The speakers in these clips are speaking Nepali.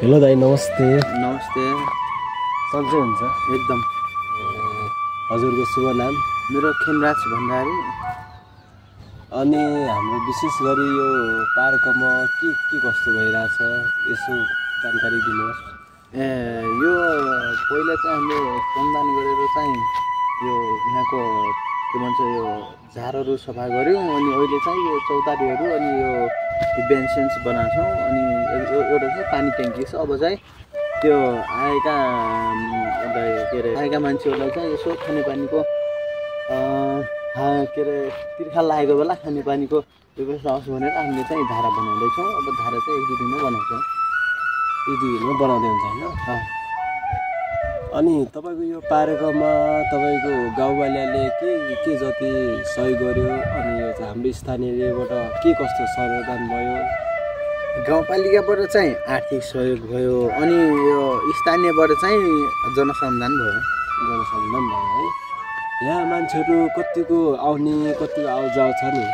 हेलो दाइ, नमस्ते। नमस्ते। सन्चै हुन्छ? एकदम। हजुरको शुभ नाम? मेरो खेमराज भण्डारी। अनि हाम्रो विशेष गरी यो पार्कमा के कस्तो भइरहेछ यसो जानकारी दिनुहोस्। यो पहिला चाहिँ हामीले श्रमदान गरेर चाहिँ यो यहाँको के भन्छ यो झारहरू सफा गऱ्यौँ। अनि अहिले चाहिँ यो चौतारीहरू अनि यो बेन्चेन्स बनाउँछौँ। अनि एउटा चाहिँ पानी ट्याङ्की छ। अब चाहिँ त्यो आएका मान्छेहरूलाई चाहिँ यसो खानेपानीको के अरे तिर्खा लागेको बेला खानेपानीको व्यवस्था होस् भनेर हामीले चाहिँ धारा बनाउँदैछौँ। अब धारा चाहिँ 1-2 दिनमा बनाउँछौँ। 1-2 दिनमा बनाउँदै हुन्छ होइन? अनि तपाईँको यो पार्कमा तपाईँको गाउँवालाले के जति सहयोग गर्यो अनि यो चाहिँ हाम्रो स्थानीयबाट के कस्तो समाधान भयो? गाउँपालिकाबाट चाहिँ आर्थिक सहयोग भयो अनि यो स्थानीयबाट चाहिँ जनसमाधान भयो है। यहाँ मान्छेहरू कतिको आउने कतिको आउजाउ छ नि?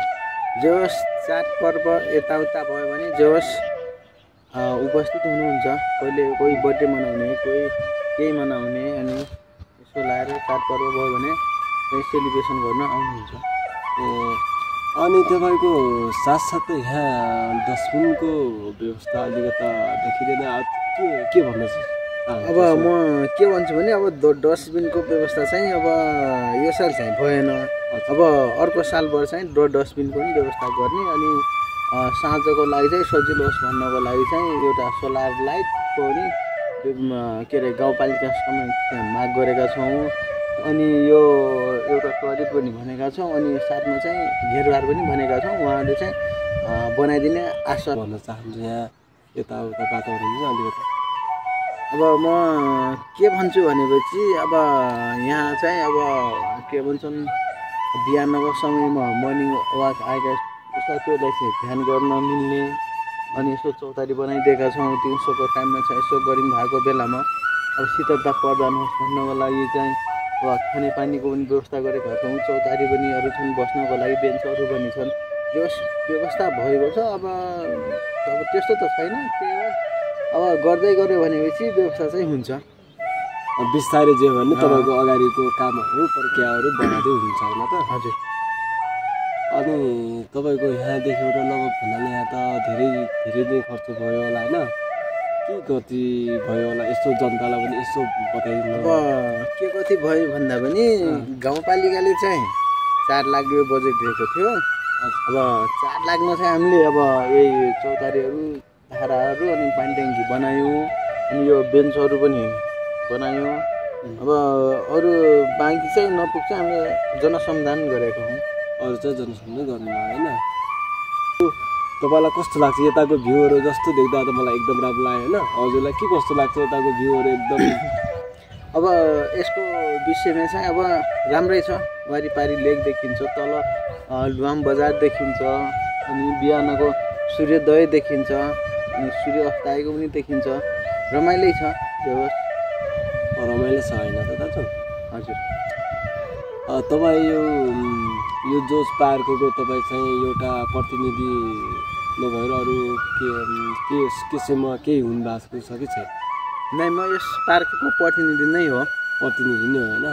जोस् चाडपर्व यताउता भयो भने जोस् उपस्थित हुनुहुन्छ। कोही बर्थडे मनाउने, कोही केही मनाउने अनि यसो लाएर चाडपर्व भयो भने सेलिब्रेसन गर्न आउनुहुन्छ। अनि तपाईँको साथसाथै यहाँ डस्टबिनको व्यवस्था अलिकता देखिँदैन, के भन्नु छ? अब म के भन्छु भने अब डस्टबिनको व्यवस्था चाहिँ अब यो साल चाहिँ भएन। अब अर्को सालबाट चाहिँ डस्टबिनको पनि व्यवस्था गर्ने। अनि साँझको लागि चाहिँ सजिलो होस् भन्नको लागि चाहिँ एउटा सोलर लाइटको पनि के अरे गाउँपालिकासँग माग गरेका छौँ। अनि यो एउटा टोयलेट पनि भनेका छौँ। अनि साथमा चाहिँ घेरबार पनि भनेका छौँ। उहाँहरूले चाहिँ बनाइदिने आशा भन्न चाहन्छु। यहाँ यताउता वातावरण चाहिँ अलिकति अब म के भन्छु भनेपछि अब यहाँ चाहिँ अब के भन्छन् बिहानको समयमा मर्निङ वाक आएका साथीहरूलाई चाहिँ ध्यान गर्न मिल्ने अनि यसो चौतारी बनाइदिएका छौँ। दिउँसोको टाइममा चाहिँ यसो गरौँ भएको बेलामा अब शीतलता प्रदान होस् भन्नको लागि चाहिँ अब खानेपानीको पनि व्यवस्था गरेका छौँ। चौतारी पनि अरू छन्, बस्नको लागि बेन्चहरू पनि छन्। व्यवस्था भएको छ। अब त्यस्तो त छैन। त्यही हो अब गर्दै गऱ्यो भनेपछि व्यवस्था चाहिँ हुन्छ। बिस्तारै जे भने तपाईँको अगाडिको कामहरू प्रक्रियाहरू बढाउँदै हुन्छ होइन त? हजुर। अनि तपाईँको यहाँदेखिबाट लगभग भन्नाले यहाँ त धेरै नै खर्च भयो होला होइन? के कति भयो होला यसो जनतालाई पनि यसो बताइदिनु। अब के कति भयो भन्दा पनि गाउँपालिकाले चाहिँ 4 लाख रुपियाँ बजेट दिएको थियो। अब 4 लाखमा चाहिँ हामीले अब यही चौतारीहरू, धाराहरू अनि पानी ट्याङ्की बनायौँ। अनि यो बेन्चहरू पनि बनायौँ। अब अरू बाँकी चाहिँ नपुग्छ हामीले जनसमाधान गरेका हौँ। अरू चाहिँ जनसमाधान गर्नु होइन? तपाईँलाई कस्तो लाग्छ यताको भ्यूहरू? जस्तो देख्दा त मलाई एकदम राम्रो लाग्यो होइन? हजुरलाई के कस्तो लाग्छ यताको भ्यूहरू एकदम? अब यसको विषयमा चाहिँ अब राम्रै छ। वारिपारि लेक देखिन्छ, तल लुवाम बजार देखिन्छ, अनि बिहानको सूर्योदय देखिन्छ, अनि सूर्य अस्ताएको पनि देखिन्छ। रमाइलो छ। रमाइलो छ होइन त दाजु? हजुर। तपाईँ यो जोस पार्कको तपाईँ चाहिँ एउटा प्रतिनिधि नभएर अरू केसम्म केही हुनु भएको छ कि छैन? नै, म यस पार्कको प्रतिनिधि नै हो। प्रतिनिधि नै हो होइन?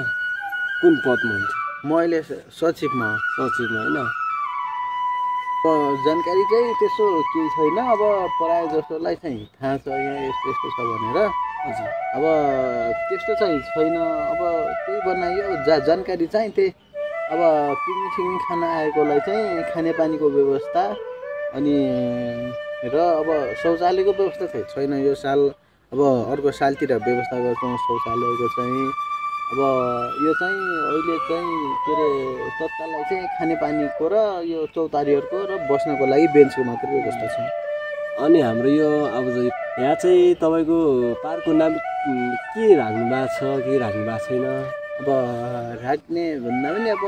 कुन पदमा हुन्छ? म अहिले सचिवमा होइन? जानकारी चाहिँ त्यसो केही छैन। अब प्रायः जसोलाई चाहिँ थाहा छ यहाँ यस्तो यस्तो छ भनेर। हजुर। अब त्यस्तो चाहिँ छैन। अब त्यही बनाइयो जानकारी चाहिँ त्यही अब पिकनिक सिकनिक खान आएकोलाई चाहिँ खानेपानीको व्यवस्था अनि र अब शौचालयको व्यवस्था चाहिँ छैन यो साल। अब अर्को सालतिर व्यवस्था गर्छौँ शौचालयको चाहिँ। अब यो चाहिँ अहिले चाहिँ के अरे तत्काललाई चाहिँ खानेपानीको र यो चौतारीहरूको र बस्नको लागि बेन्चको मात्र व्यवस्था छ। अनि हाम्रो यो अब यहाँ चाहिँ तपाईँको पार्कको नाम के राख्नु भएको छ कि राख्नु भएको छैन? अब राख्ने भन्दा पनि अब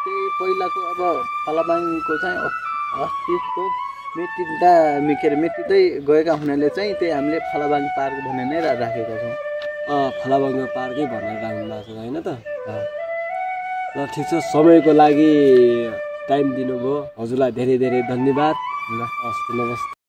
त्यही पहिलाको अब फलाबाङको चाहिँ अस्तित्व मेटिँदै गएका हुनाले चाहिँ त्यही हामीले फलाबाङ पार्क भनेर नै राखेका छौँ। फलाबाङको पार्कै भनेर राख्नु भएको छ होइन त? ल ठिक छ, समयको लागि टाइम दिनुभयो हजुरलाई धेरै धेरै धन्यवाद। ल हस्, नमस्ते।